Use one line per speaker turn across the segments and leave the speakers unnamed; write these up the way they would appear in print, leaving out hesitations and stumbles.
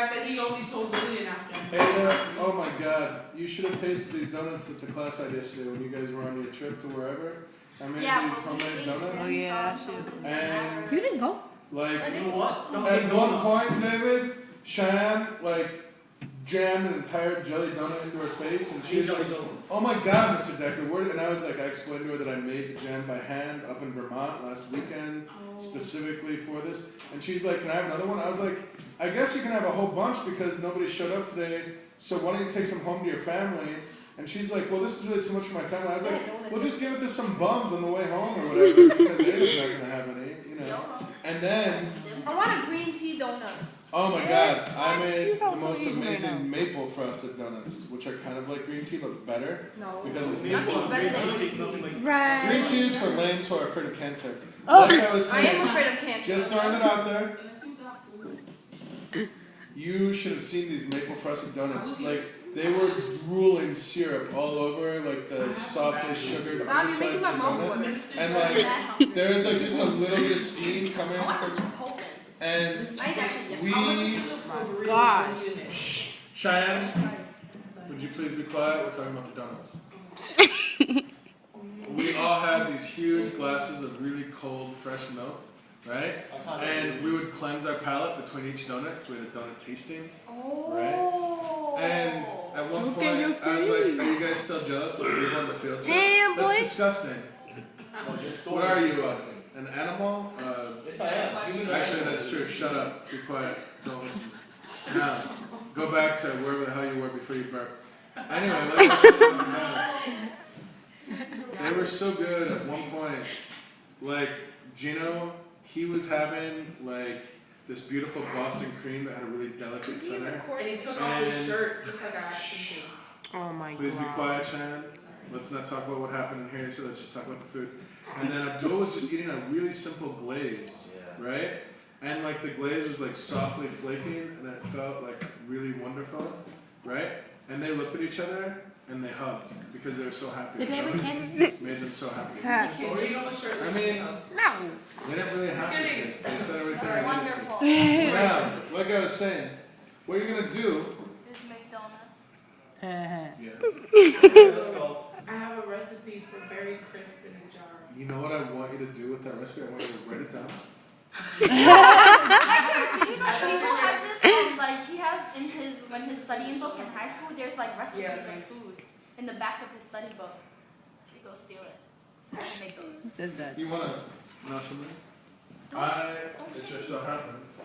fact that he only told Lillian after.
Hey, oh my God! You should have tasted these donuts that the class had yesterday when you guys were on your trip to wherever. I made these homemade donuts.
Oh yeah.
And
You didn't go.
like
You know what? Don't
at
eat
one
donuts.
point, David, Cheyenne jammed an entire jelly donut into her face, and she's
Jelly
like,
donuts.
"Oh my God, Mr. Decker!" And I was like, I explained to her that I made the jam by hand up in Vermont last weekend, specifically for this. And she's like, "Can I have another one?" I was like, "I guess you can have a whole bunch because nobody showed up today. So why don't you take some home to your family?" And she's like, "Well, this is really too much for my family." I was like, "Well, just give it to some bums on the way home or whatever, because Ada's not gonna have any, you know." And then,
I want a green tea donut.
oh my God, I made
You
the
sound so
most
evil right
amazing maple frosted donuts, which are kind of like green tea but better
No.
because it's
Nothing's
maple.
better than
Nothing
green tea.
like
Right.
Green tea is for lames who are afraid of cancer.
Oh.
Like I was
I am
saying,
afraid of cancer.
just throwing it out there.
Unless you got food.
You should have seen these maple frosted donuts. Like they were drooling syrup all over, like the softly sugared
Stop, you're
undersides
making
of
my
the
mouth
donut.
water.
And like there was like just a little bit of steam coming from, and we.
God.
Cheyenne, would you please be quiet? We're talking about the donuts. We all had these huge glasses of really cold, fresh milk, right? And we would cleanse our palate between each donut because we had a donut tasting.
Oh.
And at one
Look
point,
at your
I was like,
face.
"Are you guys still jealous when we were on the field trip?
Damn,
That's
boy.
disgusting. What are you, an animal?
Yes, I am.
Actually, that's true. Shut up. Be quiet. Don't listen. Now, go back to wherever the hell you were before you burped. Anyway, let's talk about the donuts. They were so good at one point. Like, Gino, he was having, like, this beautiful Boston cream that had a really delicate center.
And he took off his
And-
shirt just like I asked him
Oh my
Please be
God.
quiet, Shan. Let's not talk about what happened in here, so let's just talk about the food. And then Abdul was just eating a really simple glaze, right? And like the glaze was like softly flaking, and it felt like really wonderful, right? And they looked at each other and they hugged because they were so happy.
Did they ever
Donuts
kiss?
made them so happy.
to. Or you know what shirt
I mean,
No.
they didn't really have to
Kidding.
kiss. They said everything they needed
Wonderful.
to. Now, like I was saying, what you're gonna do?
Is make donuts.
Yes.
Let's go.
I have a recipe for berry crisp in a jar.
You know what I want you to do with that recipe? I want you to write it down.
Did you know Cecil has this, like, he has in his, when his studying book in high school, there's like recipes
Yeah,
of
thanks.
food in the back of his study book. You go steal it. So I can make those.
Who says that?
You wanna know something? It just so happens.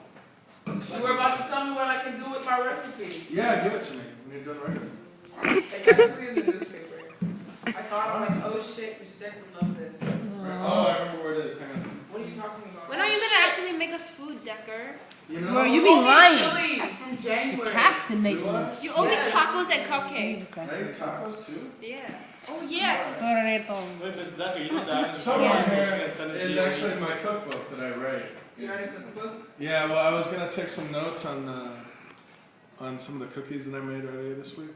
You were about to tell me what I can do with my recipe.
Yeah, give it to me when you're done writing.
It's actually in the newspaper. I saw it, I'm like, oh shit, Mr. Deck would love this.
Oh, I remember where it is. Hang on.
What are you talking about?
When are you gonna actually make us food, Decker?
You know?
Bro, you be
Only
lying.
chili from January.
Procrastinating.
Do I?
You owe me
Yes.
tacos and cupcakes.
Make tacos too?
Yeah. Oh yeah.
Torreto.
Wait, Mr. Decker, you know that.
Somewhere
Just
here
and send it to
is
you.
actually my cookbook that I write.
You already cooked the book?
Yeah, well, I was gonna take some notes on some of the cookies that I made earlier this week,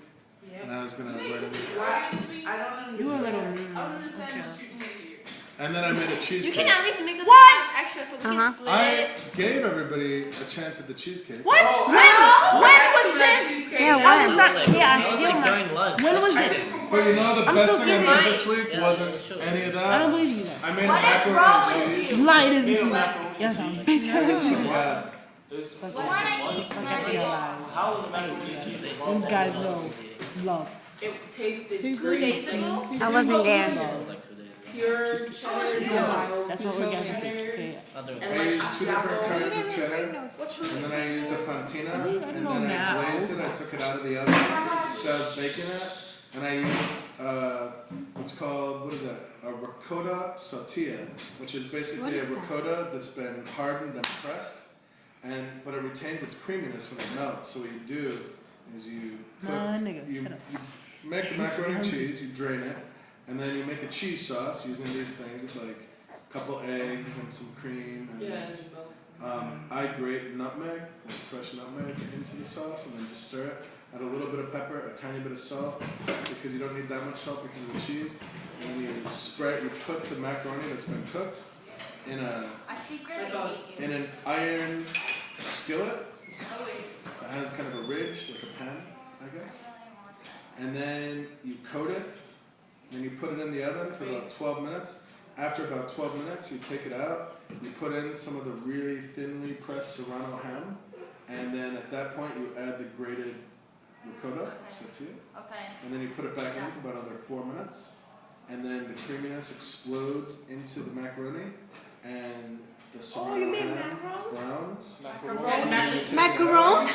and I was gonna write it.
Why? I don't understand.
You a little
I
mean.
don't understand what you do here.
And then I made a
You
cheesecake.
can at least make us
What?
some extra so we can split
I
it.
gave everybody a chance at the cheesecake.
What?
Oh,
When was
that
this?
cheesecake.
Yeah,
That
when
was
is that?
Like,
Yeah, I
that was
feel
like
my.
during lunch.
When was
I
this?
did from
But you know the
I'm
best
so
thing I
serious.
made this week
Yeah,
wasn't
it was true.
any of
I
that.
don't believe you.
I made
What
a
is wrong
macaroni and
with
cheese.
you?
Lying is
Made a
food.
macaroni
Yes, I'm
and cheese.
It's so bad.
It's
What wanna eat?
fucking lies.
How is a macaroni and cheese
You
involved?
guys know love.
It tasted
2
great.
days ago.
I wasn't there.
Like 2 days.
Pure cheddar.
That's what we're guys are okay.
Other
And
I
like
used two different
Asiago.
kinds of cheddar, and then I used a fontina, and then I
now.
glazed it. I took it out of the oven, so I was baking it, and I used what's called, what is that? A ricotta saltilla, which is basically a ricotta that's been hardened and pressed, but it retains its creaminess when it melts. So what you do is you cook,
Nah, nigga,
you
shut up.
make the macaroni and cheese, you drain it, and then you make a cheese sauce using these things like a couple eggs and some cream and I grate nutmeg, like fresh nutmeg, into the sauce and then just stir it. Add a little bit of pepper, a tiny bit of salt, because you don't need that much salt because of the cheese. And then you put the macaroni that's been cooked in
I secretly hate you.
an iron skillet.
Oh, wait.
has kind of a ridge, like a pen, I guess. And then you coat it, and you put it in the oven for about 12 minutes. After about 12 minutes, you take it out, you put in some of the really thinly pressed serrano ham, and then at that point you add the grated ricotta, sauté, and then you put it back in for about another 4 minutes, and then the creaminess explodes into the macaroni, and the serrano ham browns.
Macaron?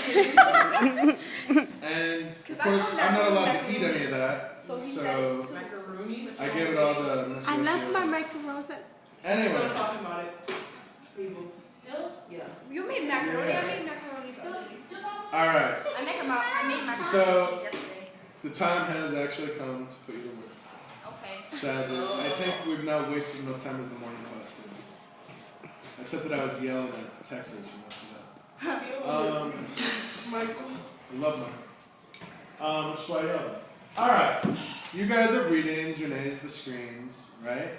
And of course, I'm not allowed to eat any of that, so
Macaroonies.
I gave it all to Miss
I left my
Yoshio.
macarons at.
Anyway,
Still talking about it. Peoples. Still? Yeah.
You made macaroni.
Yes.
I made macaroni still.
all right.
I made macaroni
So-
and cheese yesterday.
The time has actually come to put you to work.
Okay.
Sadly, I think we've now wasted enough time as the morning class did. Except that I was yelling at Texas for most of that.
Michael.
I love Michael. What should I yell? All right, you guys are reading Janae's The Screens, right?